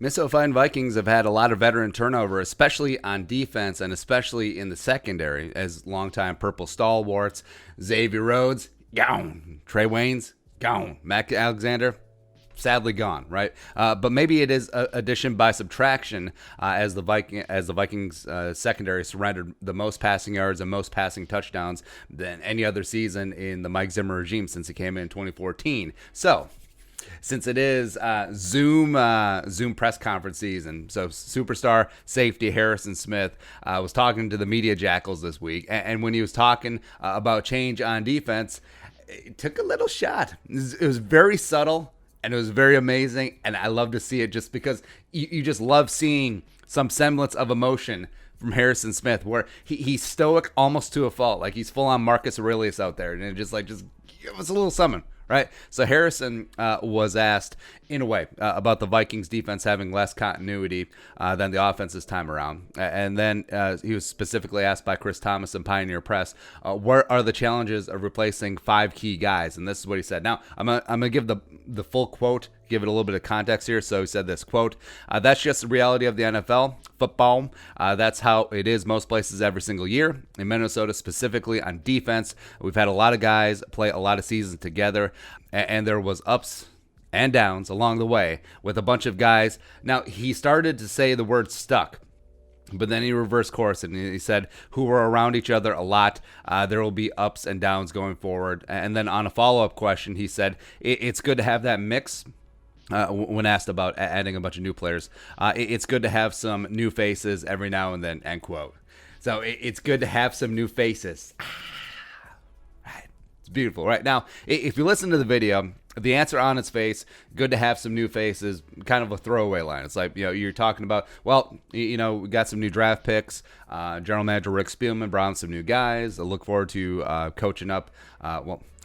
Minnesota Fighting Vikings have had a lot of veteran turnover, especially on defense and especially in the secondary, as longtime purple stalwarts. Xavier Rhodes, gone. Trey Waynes, gone. Mac Alexander, sadly gone, right? But maybe it is addition by subtraction, as the Vikings secondary surrendered the most passing yards and most passing touchdowns than any other season in the Mike Zimmer regime since he came in 2014. So, since it is Zoom press conference season, so superstar safety Harrison Smith was talking to the media jackals this week, and when he was talking about change on defense, it took a little shot. It was very subtle, and it was very amazing, and I love to see it just because you just love seeing some semblance of emotion from Harrison Smith, where he's stoic almost to a fault. Like he's full on Marcus Aurelius out there, and it just give us a little something. Right, so Harrison was asked, in a way, about the Vikings defense having less continuity than the offense this time around. And then he was specifically asked by Chris Thomas in Pioneer Press, what are the challenges of replacing 5 key guys? And this is what he said. Now, I'm gonna give the full quote, give it a little bit of context here. So he said this, quote, that's just the reality of the NFL, football. That's how it is most places every single year. In Minnesota, specifically on defense, we've had a lot of guys play a lot of seasons together, and there was ups and downs along the way with a bunch of guys. Now, he started to say the word stuck, but then he reversed course and he said, who were around each other a lot. There will be ups and downs going forward. And then on a follow-up question, he said, it's good to have that mix. When asked about adding a bunch of new players, it's good to have some new faces every now and then, end quote. So it's good to have some new faces. Right. It's beautiful. Right now, if you listen to the video, the answer on its face, good to have some new faces, kind of a throwaway line. It's like, you're talking about, well, we got some new draft picks. General Manager Rick Spielman brought in some new guys. I look forward to coaching up,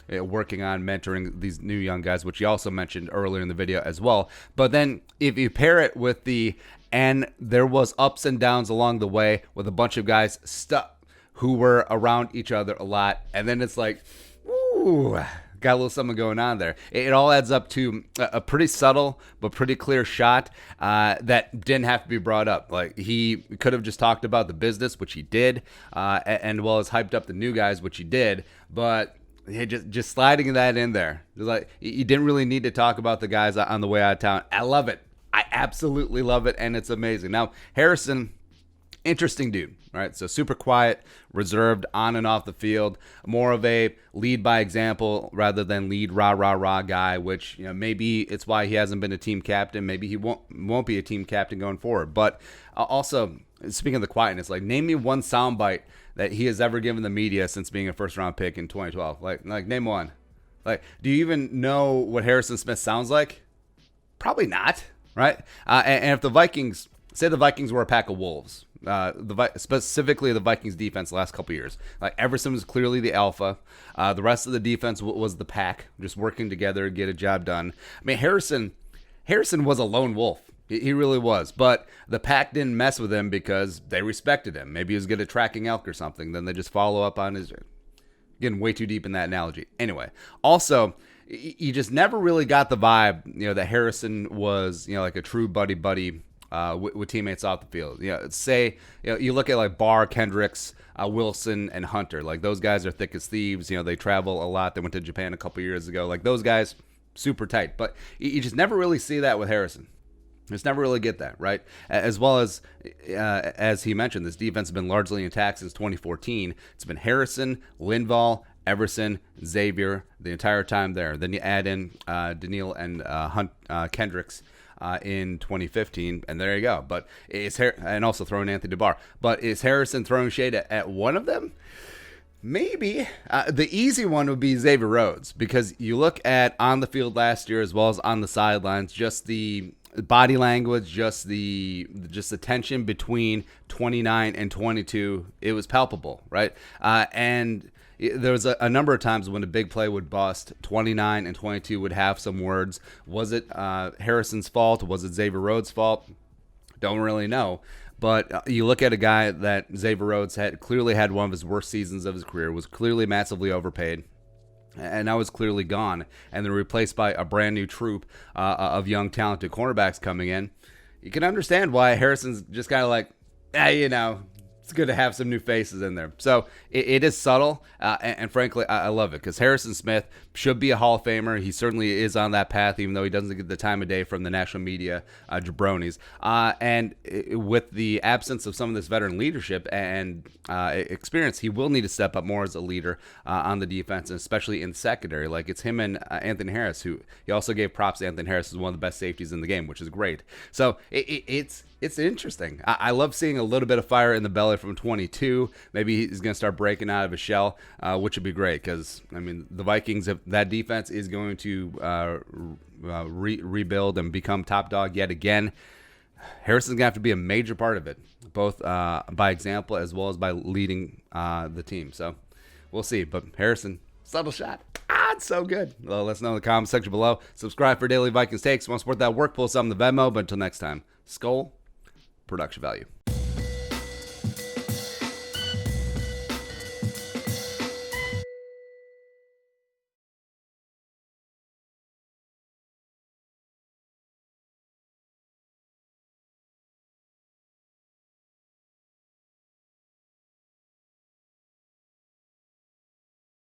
working on mentoring these new young guys, which you also mentioned earlier in the video as well. But then if you pair it with and there was ups and downs along the way with a bunch of guys stuck who were around each other a lot, and then it's like, ooh, got a little something going on there. It all adds up to a pretty subtle but pretty clear shot that didn't have to be brought up. Like, he could have just talked about the business, which he did, and well as hyped up the new guys, which he did, but just sliding that in there. Like, you didn't really need to talk about the guys on the way out of town. I love it. I absolutely love it, and it's amazing. Now, Harrison, interesting dude, right? So super quiet, reserved on and off the field, more of a lead by example rather than lead rah guy, which maybe it's why he hasn't been a team captain. Maybe he won't be a team captain going forward. But also, speaking of the quietness, like, name me one soundbite that he has ever given the media since being a first round pick in 2012. Like name one. Like, do you even know what Harrison Smith sounds like? Probably not, right? And if the Vikings, say the Vikings were a pack of wolves, specifically the Vikings defense the last couple years, like, Everson was clearly the alpha. The rest of the defense was the pack, just working together to get a job done. I mean, Harrison was a lone wolf. He really was. But the pack didn't mess with him because they respected him. Maybe he was good at tracking elk or something. Then they just follow up on his... Getting way too deep in that analogy. Anyway, also, you just never really got the vibe, that Harrison was, like a true buddy with teammates off the field. Say, you look at like Barr, Kendricks, Wilson, and Hunter. Like, those guys are thick as thieves. They travel a lot. They went to Japan a couple years ago. Like, those guys, super tight. But you just never really see that with Harrison. Just never really get that, right? As well as he mentioned, this defense has been largely intact since 2014. It's been Harrison, Linval, Everson, Xavier the entire time there. Then you add in Daniil and Kendricks in 2015, and there you go. But and also throwing Anthony DeBar. But is Harrison throwing shade at one of them? Maybe. The easy one would be Xavier Rhodes, because you look at on the field last year as well as on the sidelines, just the body language, just the tension between 29 and 22, it was palpable, right? And there was a number of times when a big play would bust, 29 and 22 would have some words. Was it Harrison's fault? Was it Xavier Rhodes' fault? Don't really know. But you look at a guy that Xavier Rhodes clearly had one of his worst seasons of his career, was clearly massively overpaid, and now is clearly gone, and they're replaced by a brand new troop of young, talented cornerbacks coming in. you can understand why Harrison's just kind of like, it's good to have some new faces in there. So it is subtle, and frankly, I love it because Harrison Smith should be a Hall of Famer. He certainly is on that path, even though he doesn't get the time of day from the national media jabronis. And with the absence of some of this veteran leadership and experience, he will need to step up more as a leader on the defense, and especially in the secondary. Like it's him and Anthony Harris, who he also gave props to. Anthony Harris is one of the best safeties in the game, which is great. So it's interesting. I love seeing a little bit of fire in the belly from 22. Maybe he's going to start breaking out of his shell, which would be great because, I mean, the Vikings, that defense is going to rebuild and become top dog yet again. Harrison's going to have to be a major part of it, both by example as well as by leading the team. So we'll see. But Harrison, subtle shot. It's so good. Well, let us know in the comment section below. Subscribe for daily Vikings takes. Want to support that work? Pull something to Venmo. But until next time, Skull. Production value.